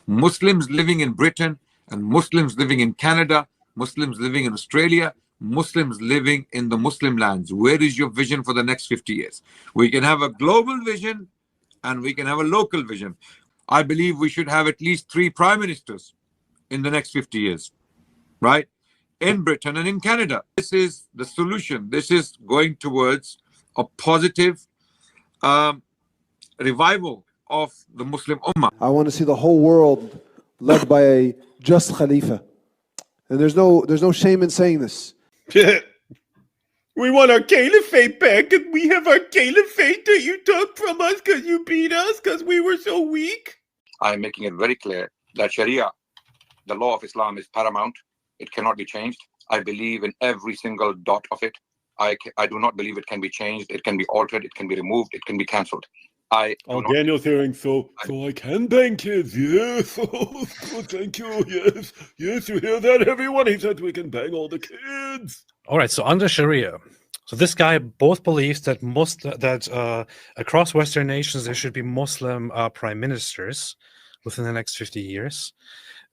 Muslims living in Britain and Muslims living in Canada, Muslims living in Australia, Muslims living in the Muslim lands. Where is your vision for the next 50 years? We can have a global vision and we can have a local vision. I believe we should have at least 3 prime ministers in the next 50 years, right? In Britain and in Canada. This is the solution. This is going towards a positive revival of the Muslim Ummah. I want to see the whole world led by a just Khalifa. And there's no shame in saying this. We want our caliphate back, and we have our caliphate that you took from us because you beat us because we were so weak. I'm making it very clear that Sharia, the law of Islam, is paramount. It cannot be changed. I believe in every single dot of it. I do not believe it can be changed. It can be altered. It can be removed. It can be cancelled. Daniel's hearing, so I can bang kids, yes. Oh, thank you, yes. Yes, you hear that, everyone? He said we can bang all the kids. All right, so under Sharia, so this guy both believes that across Western nations there should be Muslim prime ministers within the next 50 years.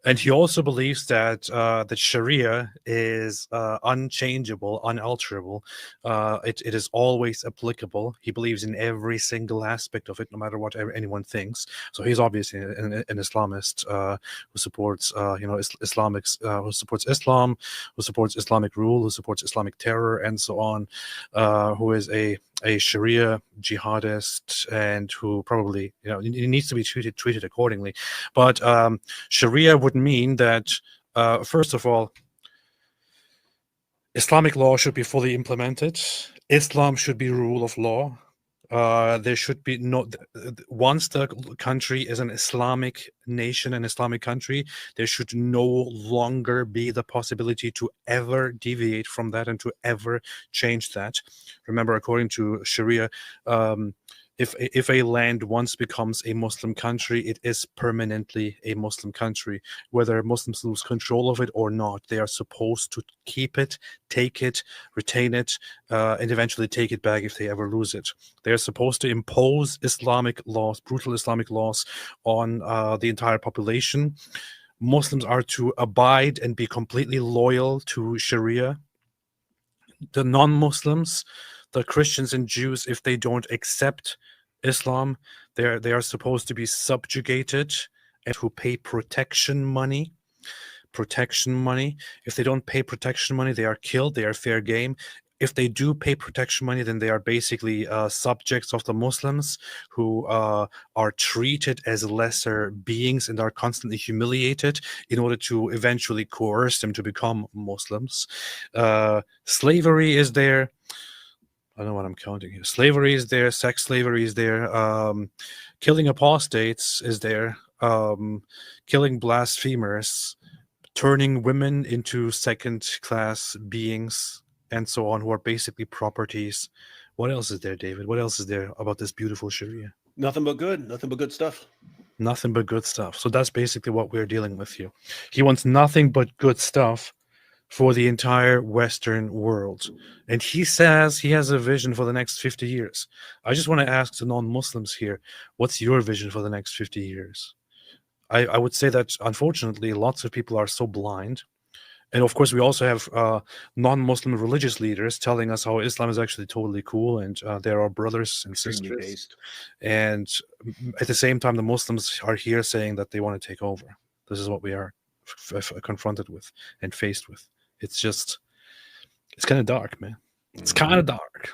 And he also believes that that Sharia is unchangeable, unalterable. It is always applicable. He believes in every single aspect of it, no matter what anyone thinks. So he's obviously an Islamist who supports, who supports Islam, who supports Islamic rule, who supports Islamic terror, and so on. Who is a Sharia jihadist, and who probably, he needs to be treated accordingly. But Sharia would mean that, first of all, Islamic law should be fully implemented. Islam should be rule of law. There should be once the country is an Islamic nation, an Islamic country, there should no longer be the possibility to ever deviate from that and to ever change that. Remember, according to Sharia, if a land once becomes a Muslim country, it is permanently a Muslim country. Whether Muslims lose control of it or not, they are supposed to keep it, take it, retain it, and eventually take it back if they ever lose it. They are supposed to impose Islamic laws, brutal Islamic laws, on the entire population. Muslims are to abide and be completely loyal to Sharia. The non-Muslims, the Christians and Jews, if they don't accept Islam, they are supposed to be subjugated and who pay protection money. If they don't pay protection money, they are killed. They are fair game. If they do pay protection money, then they are basically subjects of the Muslims who are treated as lesser beings and are constantly humiliated in order to eventually coerce them to become Muslims. Slavery is there. I don't know what I'm counting here. Slavery is there. Sex slavery is there. Killing apostates is there. Killing blasphemers. Turning women into second-class beings, and so on, who are basically properties. What else is there, David? What else is there about this beautiful Sharia? Nothing but good. Nothing but good stuff. Nothing but good stuff. So that's basically what we're dealing with here. He wants nothing but good stuff for the entire Western world. And he says he has a vision for the next 50 years. I just want to ask the non-Muslims here, what's your vision for the next 50 years? I would say that, unfortunately, lots of people are so blind. And of course, we also have non-Muslim religious leaders telling us how Islam is actually totally cool and they're our brothers and sisters. And at the same time, the Muslims are here saying that they want to take over. This is what we are confronted with and faced with. It's kind of dark, man. It's kind of dark.